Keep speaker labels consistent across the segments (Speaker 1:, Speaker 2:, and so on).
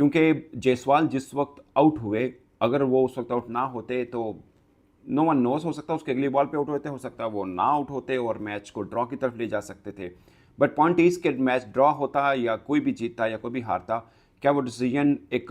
Speaker 1: क्योंकि जायसवाल जिस वक्त आउट हुए, अगर वो उस वक्त आउट ना होते तो नो वन नोस, हो सकता है उसके अगली बॉल पे आउट होते, हो सकता है वो ना आउट होते और मैच को ड्रॉ की तरफ ले जा सकते थे। बट पॉइंट इज के मैच ड्रॉ होता या कोई भी जीतता या कोई भी हारता, क्या वो डिसीजन एक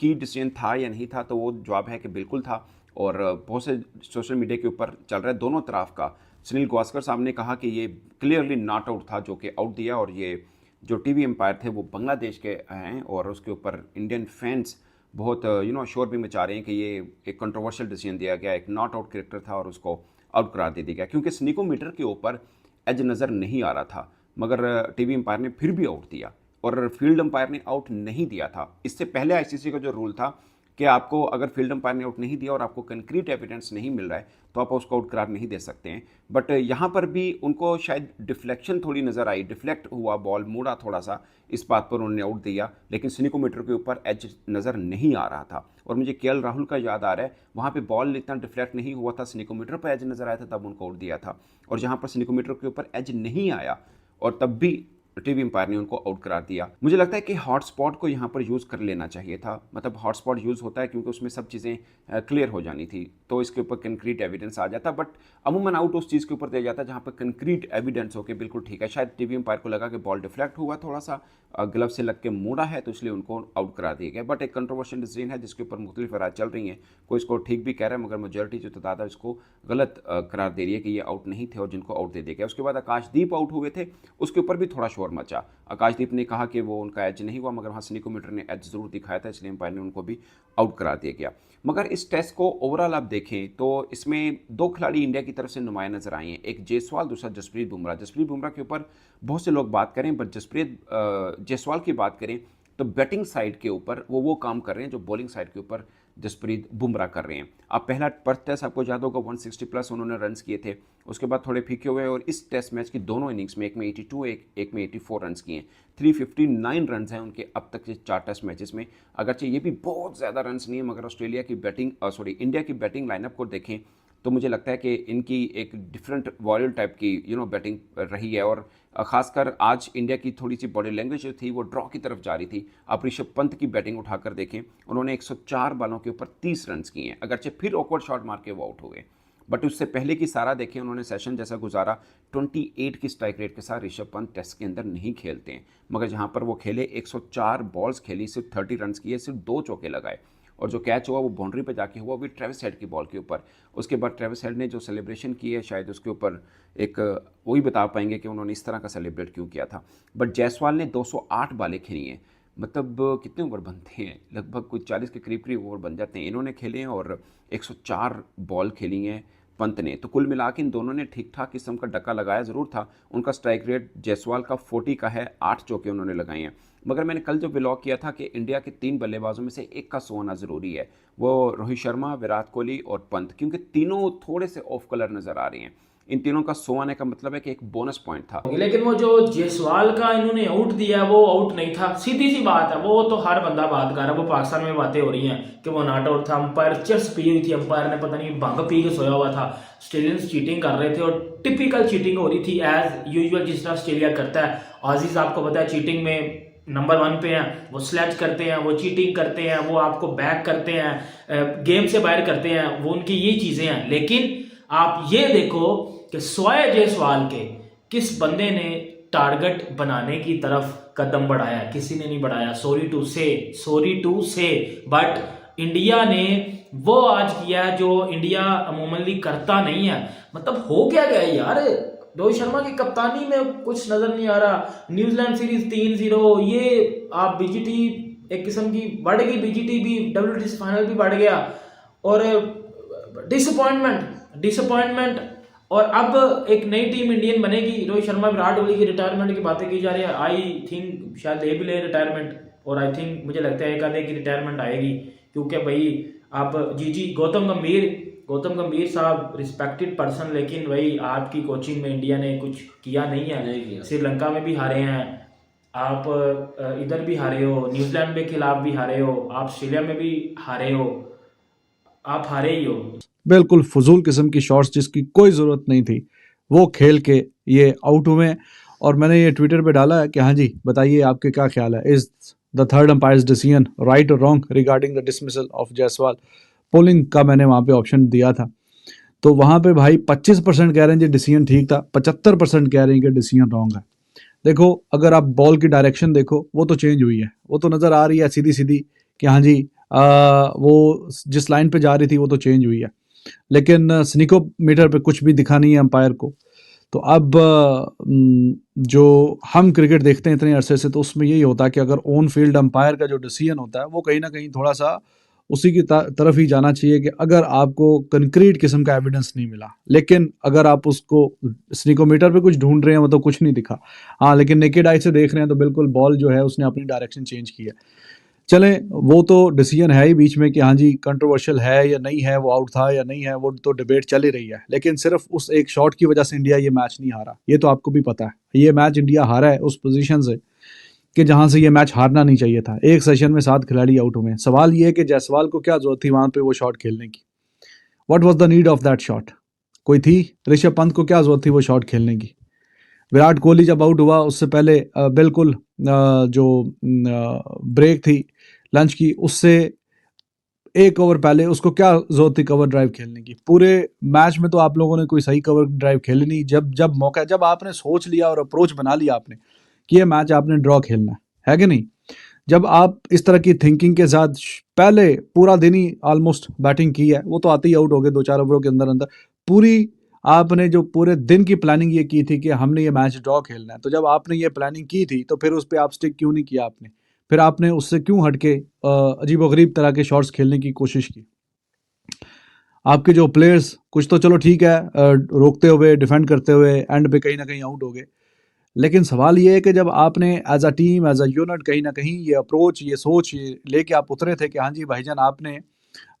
Speaker 1: की डिसीजन था या नहीं था? तो वो जवाब है कि बिल्कुल था। और बहुत से सोशल मीडिया के ऊपर चल रहा है दोनों तरफ का। सुनील गावस्कर साहब ने कहा कि ये क्लियरली नॉट आउट था जो कि आउट दिया, और ये जो टीवी एम्पायर थे वो बांग्लादेश के हैं, और उसके ऊपर इंडियन फैंस बहुत शोर भी मचा रहे हैं कि ये एक कंट्रोवर्शियल डिसीजन दिया गया, एक नॉट आउट क्रिकेटर था और उसको आउट करार दे दिया गया, क्योंकि स्निकोमीटर के ऊपर एज नज़र नहीं आ रहा था, मगर टीवी एम्पायर ने फिर भी आउट दिया और फील्ड एम्पायर ने आउट नहीं दिया था। इससे पहले आईसीसी का जो रूल था कि आपको अगर फील्ड एम्पायर ने आउट नहीं दिया और आपको कंक्रीट एविडेंस नहीं मिल रहा है तो आप उसको आउट करार नहीं दे सकते हैं। बट यहाँ पर भी उनको शायद डिफ्लेक्शन थोड़ी नज़र आई, डिफ्लेक्ट हुआ, बॉल मुड़ा थोड़ा सा, इस बात पर उन्होंने आउट दिया, लेकिन स्निकोमीटर के ऊपर एज नज़र नहीं आ रहा था। और मुझे केएल राहुल का याद आ रहा है, वहाँ पे बॉल इतना डिफ्लेक्ट नहीं हुआ था, स्निकोमीटर पर एज नज़र आया था तब उनको आउट दिया था। और जहाँ पर स्निकोमीटर के ऊपर एज नहीं आया और तब भी टीवी एम्पायर ने उनको आउट करार दिया। मुझे लगता है कि हॉटस्पॉट को यहाँ पर यूज़ कर लेना चाहिए था, मतलब हॉटस्पॉट यूज़ होता है क्योंकि उसमें सब चीज़ें क्लियर हो जानी थी, तो इसके ऊपर कंक्रीट एविडेंस आ जाता। बट अमूमन आउट उस चीज़ के ऊपर दिया जाता है जहाँ पर कंक्रीट एविडेंस हो के बिल्कुल ठीक है। शायद टीवी एम्पायर को लगा कि बॉल डिफ्लेक्ट हुआ, थोड़ा सा ग्लव से लग के मोड़ा है, तो इसलिए उनको आउट करा दिया गया। बट एक कंट्रोवर्शियल डिसीजन है जिसके ऊपर मुख्तलिफ राय चल रही हैं, कोई इसको ठीक भी कह रहा है, मगर मेजोरिटी जो तादाद है इसको गलत करार दे रही है कि ये आउट नहीं थे और जिनको आउट दे दिया गया। उसके बाद आकाशदीप आउट हुए थे, उसके ऊपर भी थोड़ा शोर मचा। आकाशदीप ने कहा कि वो उनका एज नहीं हुआ, मगर वहाँ स्निकोमीटर ने एज ज़रूर दिखाया था, इसलिए एम्पायर ने उनको भी आउट करा दिया गया। मगर इस टेस्ट को ओवरऑल आप देखें तो इसमें दो खिलाड़ी इंडिया की तरफ से नुमाया नजर आए हैं, एक जायसवाल, दूसरा जसप्रीत बुमराह। जसप्रीत बुमराह के ऊपर बहुत से लोग बात करें, बट जसप्रीत जायसवाल की बात करें तो बैटिंग साइड के ऊपर वो काम कर रहे हैं जो बॉलिंग साइड के ऊपर जसप्रीत बुमराह कर रहे हैं। अब पहला पर्थ टेस्ट आपको याद होगा 160 प्लस उन्होंने रन्स किए थे, उसके बाद थोड़े फीके हुए और इस टेस्ट मैच की दोनों इनिंग्स में एक में 82 एक में 84 रन्स किए हैं। 359 रन्स हैं उनके अब तक के 4 टेस्ट मैचेस में। अगरचे ये भी बहुत ज़्यादा रन्स नहीं है, मगर ऑस्ट्रेलिया की बैटिंग इंडिया की बैटिंग लाइनअप को देखें तो मुझे लगता है कि इनकी एक डिफरेंट वॉरियर टाइप की बैटिंग रही है। और खासकर आज इंडिया की थोड़ी सी बॉडी लैंग्वेज जो थी वो ड्रॉ की तरफ जा रही थी। आप ऋषभ पंत की बैटिंग उठाकर देखें, उन्होंने 104 बालों के ऊपर 30 रन्स किए हैं, अगरचे फिर ऑकवर्ड शॉट मार के वो आउट हो गए। बट उससे पहले की सारा देखें, उन्होंने सेशन जैसा गुजारा, 28 की स्ट्राइक रेट के साथ ऋषभ पंत टेस्ट के अंदर नहीं खेलते हैं, मगर जहाँ पर वो खेले 104 बॉल्स खेली, सिर्फ 30 रन्स किए, सिर्फ 2 चौके लगाए, और जो कैच हुआ वो बाउंड्री पे जाके हुआ, भी ट्रेविस हेड की बॉल के ऊपर। उसके बाद ट्रेविस हेड ने जो सेलिब्रेशन की है, शायद उसके ऊपर एक वही बता पाएंगे कि उन्होंने इस तरह का सेलिब्रेट क्यों किया था। बट जायसवाल ने 208 बालें खेली हैं, मतलब कितने ओवर बनते हैं, लगभग कुछ 40 के करीब करीब ओवर बन जाते हैं, इन्होंने खेले हैं, और 104 बॉल खेली हैं पंत ने। तो कुल मिला के इन दोनों ने ठीक ठाक किस्म का डक्का लगाया ज़रूर था। उनका स्ट्राइक रेट जायसवाल का 40 का है, 8 चौके उन्होंने लगाए हैं। मगर मैंने कल जो व्लॉग किया था कि इंडिया के 3 बल्लेबाजों में से एक का सो आना ज़रूरी है, वो रोहित शर्मा, विराट कोहली और पंत, क्योंकि तीनों थोड़े से ऑफ कलर नज़र आ रहे हैं। इन तीनों का सो आने का मतलब है कि एक बोनस पॉइंट था।
Speaker 2: लेकिन वो जो जायसवाल का इन्होंने आउट दिया वो आउट नहीं था, सीधी सी बात है। वो तो हर बंदा बात कर रहा है, वो पाकिस्तान में बातें हो रही हैं कि वो नॉट आउट था, अंपायर चर्स पी हुई थी, अंपायर ने पता नहीं भंग पी के सोया हुआ था, ऑस्ट्रेलियंस चीटिंग कर रहे थे और टिपिकल चीटिंग हो रही थी एज यूजुअल जिस तरह ऑस्ट्रेलिया करता है। आजीज आपको पता है चीटिंग में नंबर 1 पे हैं, वो स्लैच करते हैं, वो चीटिंग करते हैं, वो आपको बैक करते हैं, गेम से बाहर करते हैं, वो उनकी ये चीजें हैं। लेकिन आप ये देखो कि स्वाय जायसवाल के किस बंदे ने टारगेट बनाने की तरफ कदम बढ़ाया, किसी ने नहीं बढ़ाया। सॉरी टू से बट इंडिया ने वो आज किया जो इंडिया अमूमनली करता नहीं है। मतलब हो क्या गया यार, रोहित शर्मा की कप्तानी में कुछ नजर नहीं आ रहा। न्यूजीलैंड सीरीज 3-0, ये आप बीजीटी एक किस्म की बढ़ गई, बीजीटी भी WTC फाइनल भी बढ़ गया, और डिसअपॉइंटमेंट। और अब एक नई टीम इंडियन बनेगी, रोहित शर्मा, विराट कोहली की रिटायरमेंट की बातें की जा रही है। आई थिंक शायद ले भी ले रिटायरमेंट, और आई थिंक मुझे लगता है एक आधे की रिटायरमेंट आएगी, क्योंकि भाई आप जी गौतम गंभीर साहब रिस्पेक्टेड पर्सन, लेकिन भाई आपकी कोचिंग में इंडिया ने कुछ किया नहीं है। श्रीलंका में भी हारे हैं आप, इधर भी हारे हो, न्यूजीलैंड के खिलाफ भी हारे हो, आप ऑस्ट्रेलिया में भी हारे हो, आप हारे ही हो।
Speaker 3: बिल्कुल फजूल किस्म की शॉट्स जिसकी कोई ज़रूरत नहीं थी वो खेल के ये आउट हुए। और मैंने ये ट्विटर पे डाला है कि हाँ जी बताइए आपके क्या ख्याल है इस the third umpire's decision right और wrong regarding the dismissal of Jaiswal, polling का मैंने वहाँ पे ऑप्शन दिया था। तो वहाँ पे भाई 25% कह रहे हैं जी डिसीजन ठीक था, 75% कह रहे हैं कि डिसीजन रॉन्ग है। देखो, अगर आप बॉल की डायरेक्शन देखो, वो तो चेंज हुई है, वो तो नज़र आ रही है सीधी सीधी कि हाँ जी वो जिस लाइन पे जा रही थी वो तो चेंज हुई है, लेकिन स्निकोमीटर पे कुछ भी दिखा नहीं है अंपायर को। तो अब जो हम क्रिकेट देखते हैं इतने अरसे से, तो उसमें यही होता है कि अगर ऑन फील्ड अंपायर का जो डिसीजन होता है वो कहीं ना कहीं थोड़ा सा उसी की तरफ ही जाना चाहिए कि अगर आपको कंक्रीट किस्म का एविडेंस नहीं मिला, लेकिन अगर आप उसको स्निकोमीटर पे कुछ ढूंढ रहे हैं मतलब कुछ नहीं दिखा, हाँ लेकिन नेकेड आई से देख रहे हैं तो बिल्कुल बॉल जो है उसने अपनी डायरेक्शन चेंज की है। चलें, वो तो डिसीजन है ही बीच में कि हाँ जी कंट्रोवर्शियल है या नहीं है, वो आउट था या नहीं है, वो तो डिबेट चल ही रही है, लेकिन सिर्फ उस एक शॉट की वजह से इंडिया ये मैच नहीं हारा, ये तो आपको भी पता है। ये मैच इंडिया हारा है उस पोजीशन से कि जहां से ये मैच हारना नहीं चाहिए था। एक सेशन में 7 खिलाड़ी आउट हुए। सवाल ये है कि जायसवाल को क्या जरूरत थी वहां पे वो शॉट खेलने की? What was the need of that shot? कोई थी? ऋषभ पंत को क्या जरूरत थी वो शॉट खेलने की? विराट कोहली जब आउट हुआ उससे पहले बिल्कुल जो ब्रेक थी लंच की, उससे एक ओवर पहले उसको क्या जरूरत थी कवर ड्राइव खेलने की? पूरे मैच में तो आप लोगों ने कोई सही कवर ड्राइव खेली नहीं। जब जब मौका, जब आपने सोच लिया और अप्रोच बना लिया आपने कि ये मैच आपने ड्रॉ खेलना है कि नहीं, जब आप इस तरह की थिंकिंग के साथ पहले पूरा दिन ही ऑलमोस्ट बैटिंग की है, वो तो आते ही आउट हो गए 2-4 ओवरों के अंदर अंदर, पूरी आपने जो पूरे दिन की प्लानिंग ये की थी कि हमने ये मैच ड्रॉ खेलना है, तो जब आपने ये प्लानिंग की थी तो फिर उस पर आप स्टिक क्यों नहीं किया आपने? फिर आपने उससे क्यों हटके अजीबोगरीब तरह के शॉट्स खेलने की कोशिश की? आपके जो प्लेयर्स कुछ तो चलो ठीक है, रोकते हुए डिफेंड करते हुए एंड पे कहीं ना कहीं आउट हो गए, लेकिन सवाल ये है कि जब आपने as a team as a unit कहीं ना कहीं ये अप्रोच ये सोच ये लेके आप उतरे थे कि हाँ जी भाईजान आपने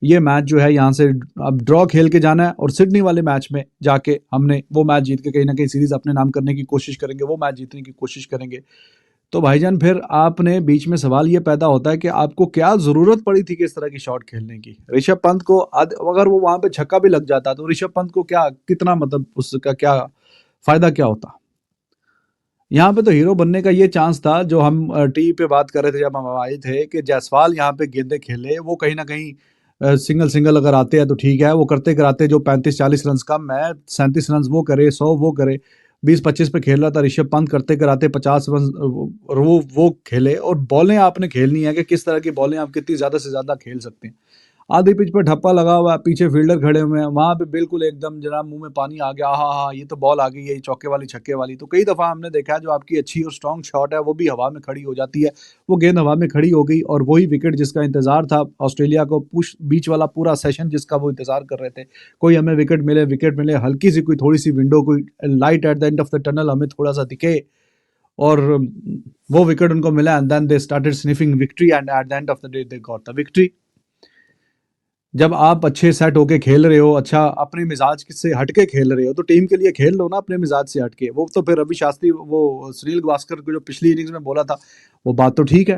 Speaker 3: ये मैच जो है यहाँ से अब ड्रॉ खेल के जाना है और सिडनी वाले मैच में जाके हमने वो मैच जीत के कहीं ना कहीं सीरीज अपने नाम करने की कोशिश करेंगे, वो मैच जीतने की कोशिश करेंगे, तो भाईजान फिर आपने बीच में सवाल ये पैदा होता है कि आपको क्या जरूरत पड़ी थी कि इस तरह की शॉट खेलने की? ऋषभ पंत को अगर वो वहां पे छक्का भी लग जाता तो ऋषभ पंत को क्या कितना मतलब उसका क्या फायदा क्या होता? यहाँ पे तो हीरो बनने का ये चांस था जो हम टीवी पे बात कर रहे थे जब हम आए थे कि जायसवाल यहाँ पे गेंदे खेले, वो कहीं ना कहीं सिंगल सिंगल अगर आते हैं तो ठीक है, वो करते कराते जो 35-40 रन कम है, 37 रन वो करे, 100 वो करे, 20-25 पे खेल रहा था ऋषभ पंत, करते कराते 50 रन और वो खेले। और बॉलें आपने खेलनी है कि किस तरह की बॉलें आप कितनी ज़्यादा से ज़्यादा खेल सकते हैं। आधी पिच पर ठप्पा लगा हुआ है, पीछे फील्डर खड़े हुए हैं, वहां पे बिल्कुल एकदम जनाब मुंह में पानी आ गया, हाँ हाँ ये तो बॉल आ गई है, चौके वाली छक्के वाली। तो कई दफा हमने देखा है जो आपकी अच्छी और स्ट्रॉन्ग शॉट है वो भी हवा में खड़ी हो जाती है, वो गेंद हवा में खड़ी हो गई और वही विकेट जिसका इंतजार था ऑस्ट्रेलिया को, पुश बीच वाला पूरा सेशन जिसका वो इंतजार कर रहे थे, कोई हमें विकेट मिले, हल्की सी कोई थोड़ी सी विंडो, कोई light at the end of the tunnel हमें थोड़ा सा दिखे और वो विकेट उनको मिला and then they started sniffing victory and at the end of the day they got the victory. जब आप अच्छे सेट होके खेल रहे हो, अच्छा अपने मिजाज से हटके खेल रहे हो, तो टीम के लिए खेल लो ना अपने मिजाज से हटके। वो तो फिर रवि शास्त्री, वो सुनील गावस्कर को जो पिछली इनिंग्स में बोला था, वो बात तो ठीक है,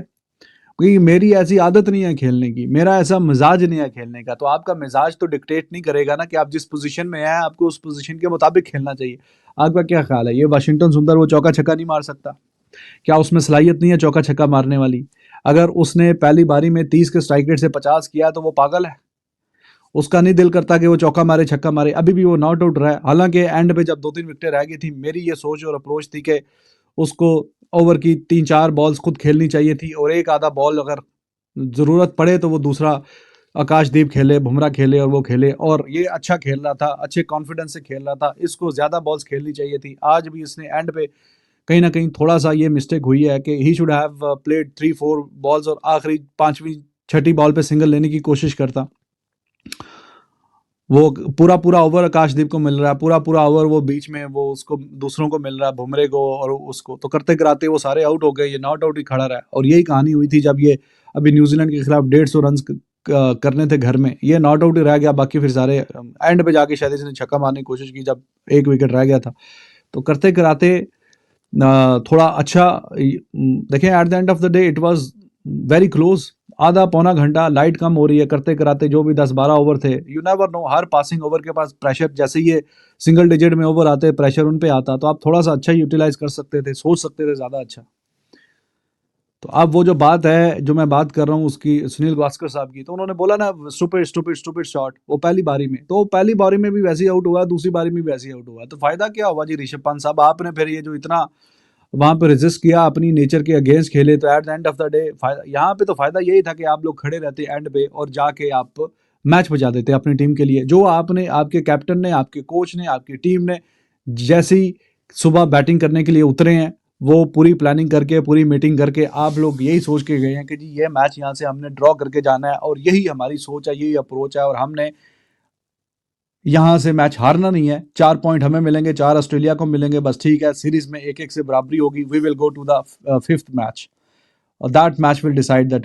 Speaker 3: क्योंकि मेरी ऐसी आदत नहीं है खेलने की, मेरा ऐसा मिजाज नहीं है खेलने का। तो आपका मिजाज तो डिक्टेट नहीं करेगा ना कि आप जिस पोजीशन में हैं आपको उस पोजीशन के मुताबिक खेलना चाहिए। आपका क्या ख्याल है, ये वाशिंगटन सुंदर वो चौका छक्का नहीं मार सकता? क्या उसमें सलाहियत नहीं है चौका छक्का मारने वाली? अगर उसने पहली बारी में 30 के स्ट्राइक रेट से 50 किया तो वो पागल है? उसका नहीं दिल करता कि वो चौका मारे छक्का मारे? अभी भी वो नॉट आउट रहा है, हालांकि एंड पे जब 2-3 विकेटें रह गई थी, मेरी ये सोच और अप्रोच थी कि उसको ओवर की 3-4 बॉल्स खुद खेलनी चाहिए थी और एक आधा बॉल अगर जरूरत पड़े तो वो दूसरा आकाशदीप खेले, बुमराह खेले और वो खेले। और ये अच्छा खेल रहा था, अच्छे कॉन्फिडेंस से खेल रहा था, इसको ज्यादा बॉल्स खेलनी चाहिए थी। आज भी इसने एंड पे कहीं ना कहीं थोड़ा सा ये मिस्टेक हुई है कि he should have played 3-4 balls और आखिरी 5वीं 6ठी बॉल पे सिंगल लेने की कोशिश करता। वो पूरा पूरा ओवर आकाशदीप को मिल रहा है, पूरा पूरा ओवर वो बीच में वो उसको दूसरों को मिल रहा है, बुमरे को और उसको, तो करते कराते वो सारे आउट हो गए, ये नॉट आउट ही खड़ा रहा है। और यही कहानी हुई थी जब ये अभी न्यूजीलैंड के खिलाफ 150 रन करने थे घर में, ये नॉट आउट ही रह गया, बाकी फिर सारे एंड पे जाके शायद इसने छक्का मारने की कोशिश की जब एक विकेट रह गया था। तो करते कराते थोड़ा अच्छा देखें, eight the end of the day it was very close. आधा पौना घंटा लाइट कम हो रही है, करते कराते जो भी 10-12 over the, you never know, her passing over के पास प्रेशर, जैसे ये सिंगल डिजिट में ओवर आते प्रेशर उन पे आता, तो आप थोड़ा सा अच्छा यूटिलाइज कर सकते थे, सोच सकते थे ज़्यादा अच्छा। तो अब वो जो बात है जो मैं बात कर रहा हूँ उसकी, सुनील गावस्कर साहब की, तो उन्होंने बोला ना स्टूपिड स्टूपिड स्टूपिड शॉट, वो पहली बारी में, तो वो पहली बारी में भी वैसे ही आउट हुआ, दूसरी बारी में भी वैसे ही आउट हुआ, तो फायदा क्या हुआ जी ऋषभ पंत साहब, आपने फिर ये जो इतना वहां पे रेजिस्ट किया, अपनी नेचर के अगेंस्ट खेले, तो eight the end of the day यहाँ पे तो फायदा यही था कि आप लोग खड़े रहते एंड पे और जाके आप मैच बचा देते अपनी टीम के लिए, जो आपने, आपके कैप्टन ने, आपके कोच ने, आपकी टीम ने जैसी सुबह बैटिंग करने के लिए उतरे हैं, वो पूरी प्लानिंग करके, पूरी मीटिंग करके आप लोग यही सोच के गए हैं कि जी ये मैच यहाँ से हमने ड्रॉ करके जाना है, और यही हमारी सोच है, यही अप्रोच है, और हमने यहाँ से मैच हारना नहीं है। 4 पॉइंट हमें मिलेंगे, 4 ऑस्ट्रेलिया को मिलेंगे, बस ठीक है, सीरीज में 1-1 से बराबरी होगी, we will go to the 5th match, that match will decide that